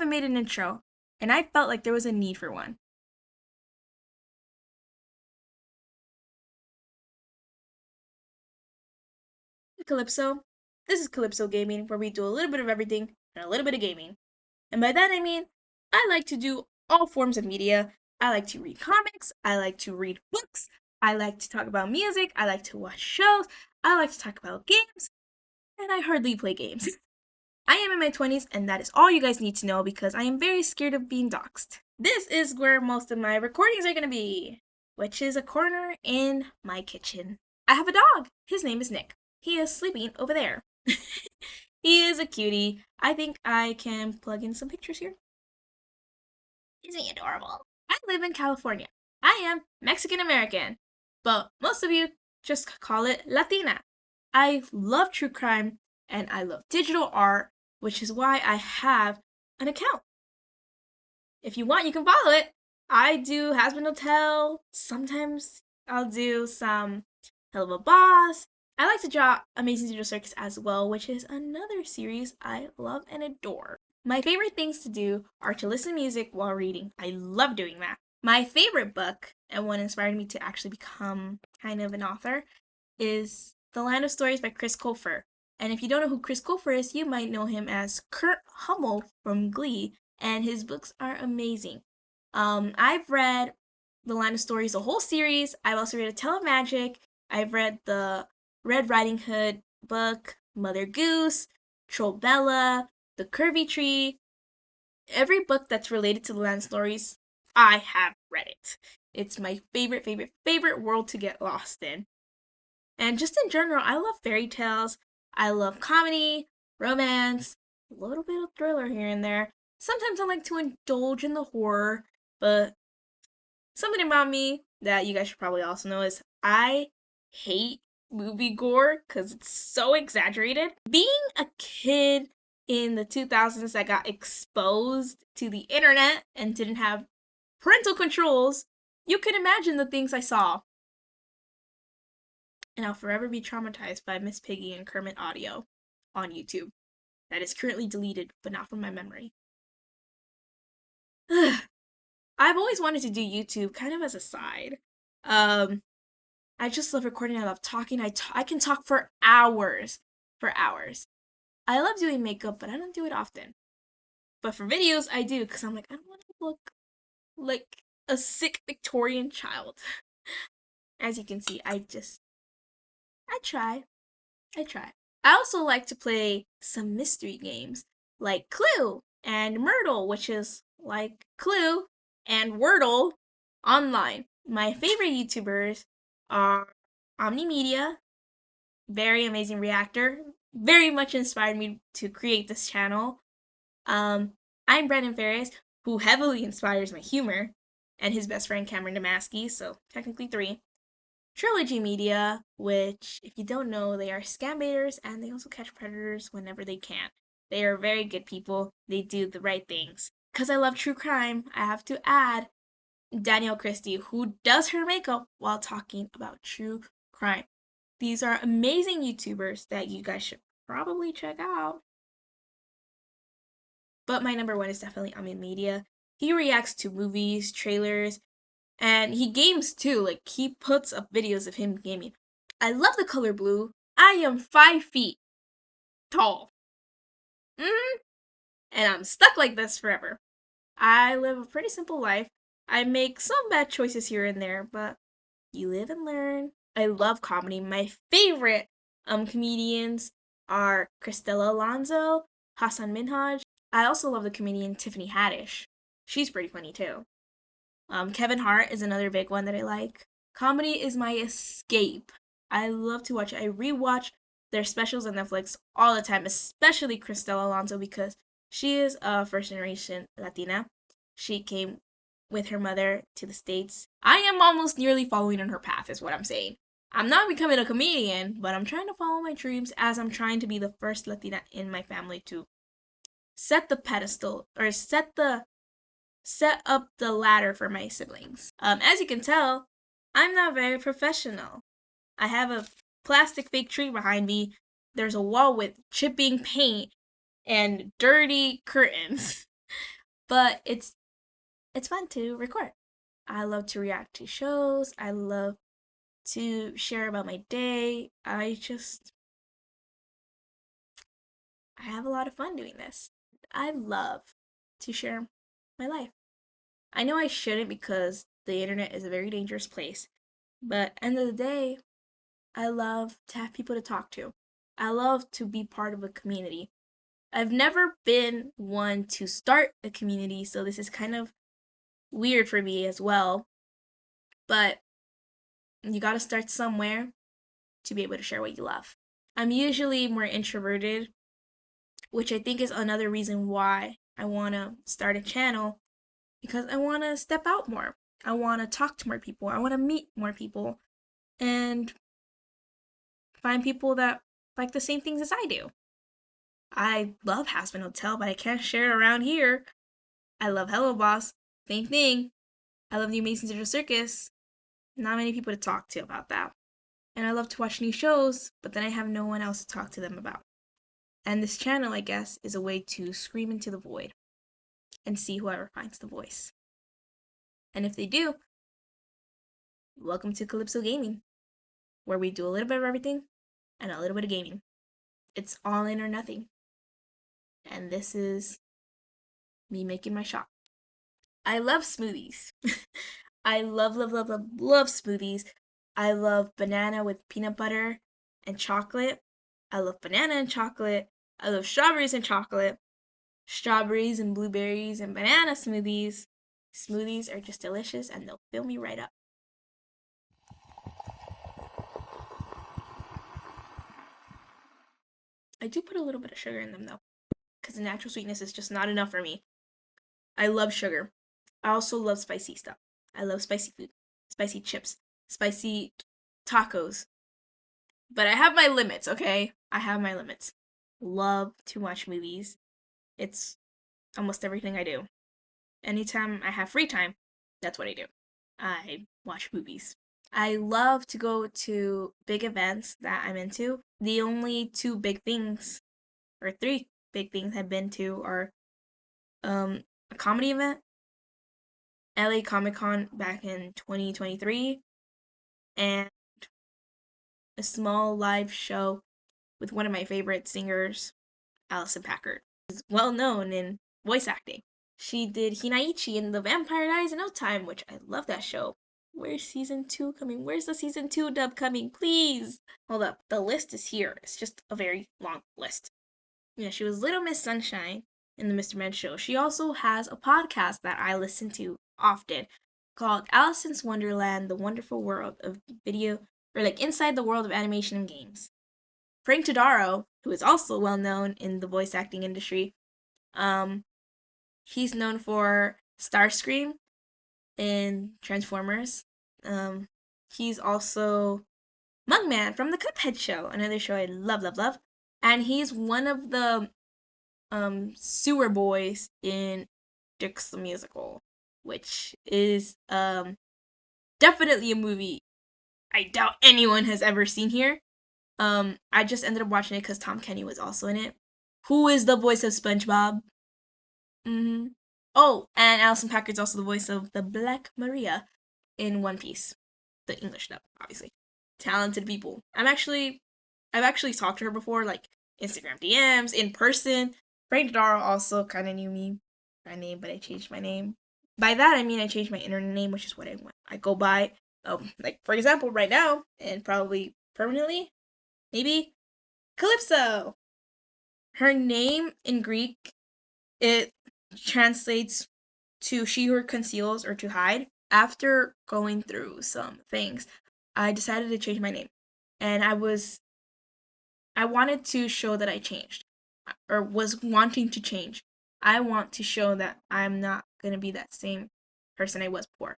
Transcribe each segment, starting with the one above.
haven't made an intro, and I felt like there was a need for one. Kalipso. This is KalipsoGamin, where we do a little bit of everything and a little bit of gaming. And by that I mean, I like to do all forms of media. I like to read comics, I like to read books, I like to talk about music, I like to watch shows, I like to talk about games, and I hardly play games. I am in my 20s, and that is all you guys need to know because I am very scared of being doxxed. This is where most of my recordings are going to be, which is a corner in my kitchen. I have a dog. His name is Nick. He is sleeping over there. He is a cutie. I think I can plug in some pictures here. Isn't he adorable? I live in California. I am Mexican American, but most of you just call it Latina. I love true crime and I love digital art, which is why I have an account. If you want, you can follow it. I do Hasbin Hotel. Sometimes I'll do some Hell of a Boss. I like to draw Amazing Digital Circus as well, which is another series I love and adore. My favorite things to do are to listen to music while reading. I love doing that. My favorite book, and what inspired me to actually become kind of an author, is The Land of Stories by Chris Colfer. And if you don't know who Chris Colfer is, you might know him as Kurt Hummel from Glee, and his books are amazing. I've read The Land of Stories, the whole series. I've also read A Tale of Magic. I've read the Red Riding Hood book, Mother Goose, Trollbella, The Curvy Tree. Every book that's related to the Land Stories, I have read it. It's my favorite world to get lost in. And just in general, I love fairy tales. I love comedy, romance, a little bit of thriller here and there. Sometimes I like to indulge in the horror, but something about me that you guys should probably also know is I hate movie gore because it's so exaggerated. Being a kid in the 2000s that got exposed to the internet and didn't have parental controls, you can imagine the things I saw. And I'll forever be traumatized by Miss Piggy and Kermit audio on YouTube. That is currently deleted, but not from my memory. I've always wanted to do YouTube kind of as a side. I just love recording. I love talking. I can talk for hours. I love doing makeup, but I don't do it often. But for videos, I do because I'm like, I don't want to look like a sick Victorian child. As you can see, I try. I also like to play some mystery games like Clue and Myrtle, which is like Clue and Wordle online. My favorite YouTubers are Omnimedia, very amazing reactor, very much inspired me to create this channel. ImBrandonFarris, who heavily inspires my humor, and his best friend CameronDomasky, so technically 3. Trilogy Media, which, if you don't know, they are scam baiters and they also catch predators whenever they can. They are very good people. They do the right things. Because I love true crime, I have to add Danielle Kirsty, who does her makeup while talking about true crime. These are amazing YouTubers that you guys should probably check out. But my number one is definitely Amin Media. He reacts to movies, trailers, and he games too. Like, he puts up videos of him gaming. I love the color blue. I am 5 feet tall. And I'm stuck like this forever. I live a pretty simple life. I make some bad choices here and there, but you live and learn. I love comedy. My favorite comedians are Cristela Alonso, Hassan Minhaj. I also love the comedian Tiffany Haddish. She's pretty funny too. Kevin Hart is another big one that I like. Comedy is my escape. I love to watch it. I rewatch their specials on Netflix all the time, especially Cristela Alonso because she is a first generation Latina. She came with her mother to the States. I am almost nearly following in her path, is what I'm saying. I'm not becoming a comedian, but I'm trying to follow my dreams as I'm trying to be the first Latina in my family to set the pedestal or set up the ladder for my siblings. As you can tell, I'm not very professional. I have a plastic fake tree behind me. There's a wall with chipping paint and dirty curtains. but it's fun to record. I love to react to shows. I love to share about my day. I have a lot of fun doing this. I love to share my life. I know I shouldn't because the internet is a very dangerous place, but end of the day, I love to have people to talk to. I love to be part of a community. I've never been one to start a community, so this is kind of weird for me as well. But you gotta start somewhere to be able to share what you love. I'm usually more introverted, which I think is another reason why I wanna start a channel, because I wanna step out more. I wanna talk to more people. I wanna meet more people and find people that like the same things as I do. I love Hazbin Hotel, but I can't share it around here. I love Hello Boss. Same thing. I love the Amazing Digital Circus. Not many people to talk to about that. And I love to watch new shows, but then I have no one else to talk to them about. And this channel, I guess, is a way to scream into the void and see whoever finds the voice. And if they do, welcome to Kalipso Gaming, where we do a little bit of everything and a little bit of gaming. It's all in or nothing. And this is me making my shot. I love smoothies. I love, love, love, love, love smoothies. I love banana with peanut butter and chocolate. I love banana and chocolate. I love strawberries and chocolate. Strawberries and blueberries and banana smoothies. Smoothies are just delicious and they'll fill me right up. I do put a little bit of sugar in them though, because the natural sweetness is just not enough for me. I love sugar. I also love spicy stuff. I love spicy food, spicy chips, spicy tacos. But I have my limits, okay? I have my limits. Love to watch movies. It's almost everything I do. Anytime I have free time, that's what I do. I watch movies. I love to go to big events that I'm into. The only two big things, or three big things I've been to are a comedy event, LA Comic Con back in 2023, and a small live show with one of my favorite singers, Allison Packard. She's well known in voice acting. She did Hinaichi in The Vampire Diaries in No Time, which I love that show. Where's season 2 coming? Where's the season 2 dub coming? Please! Hold up. The list is here. It's just a very long list. Yeah, she was Little Miss Sunshine in the Mr. Med show. She also has a podcast that I listen to often called Alice's Wonderland, The Wonderful World of Video, or like Inside the World of Animation and Games. Frank Todaro, who is also well known in the voice acting industry, he's known for Starscream in Transformers. He's also Mugman from the Cuphead show, another show I love, love, love. And he's one of the sewer boys in Dix the Musical, which is definitely a movie I doubt anyone has ever seen here. I just ended up watching it because Tom Kenny was also in it. Who is the voice of SpongeBob? Mm-hmm. Oh, and Alison Packard's also the voice of the Black Maria in One Piece, the English dub, obviously. Talented people. I've actually talked to her before, like Instagram DMs, in person. Frank Dodaro also kind of knew me by name, but I changed my name. By that I mean I changed my internet name, which is what I go by. Like for example, right now and probably permanently, maybe Kalipso. Her name in Greek, it translates to she who conceals or to hide. After going through some things, I decided to change my name. And I wanted to show that I changed or was wanting to change. I want to show that I'm not going to be that same person I was before.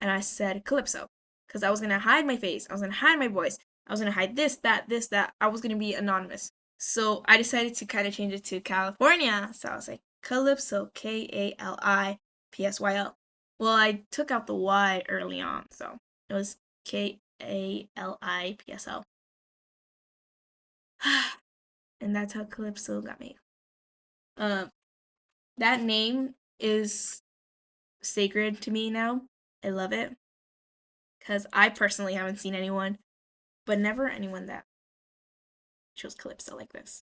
And I said Kalipso because I was going to hide my face. I was going to hide my voice. I was going to hide this, that, this, that. I was going to be anonymous. So I decided to kind of change it to California. So I was like Kalipso, Kalipsyl. Well, I took out the Y early on, so it was Kalipsl. And that's how Kalipso got made. That name is sacred to me now. I love it. Because I personally haven't seen anyone, but never anyone that chose Kalipso like this.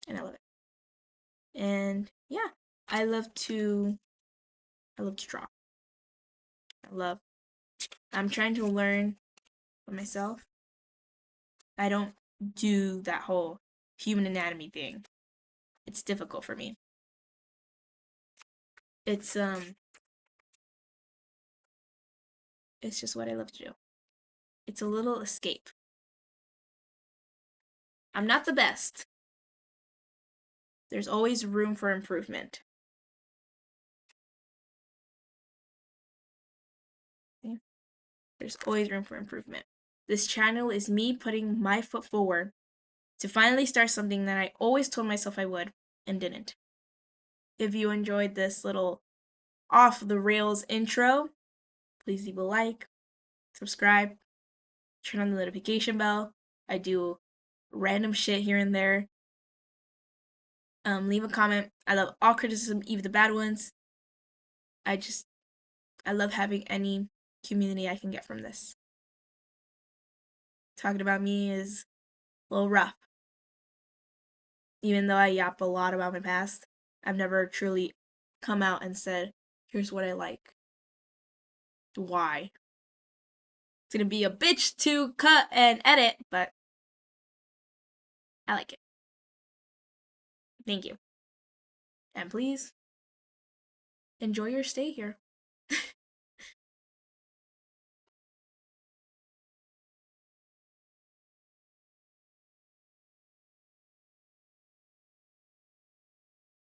And I love it. And yeah, I love to draw. I'm trying to learn for myself. I don't do that whole human anatomy thing. It's difficult for me. It's just what I love to do. It's a little escape. I'm not the best. There's always room for improvement. Okay? There's always room for improvement. This channel is me putting my foot forward to finally start something that I always told myself I would and didn't. If you enjoyed this little off the rails intro, please leave a like, subscribe, turn on the notification bell. I do random shit here and there. Leave a comment. I love all criticism, even the bad ones. I love having any community I can get from this. Talking about me is a little rough. Even though I yap a lot about my past, I've never truly come out and said, here's what I like. Why? It's gonna be a bitch to cut and edit, but I like it. Thank you. And please enjoy your stay here.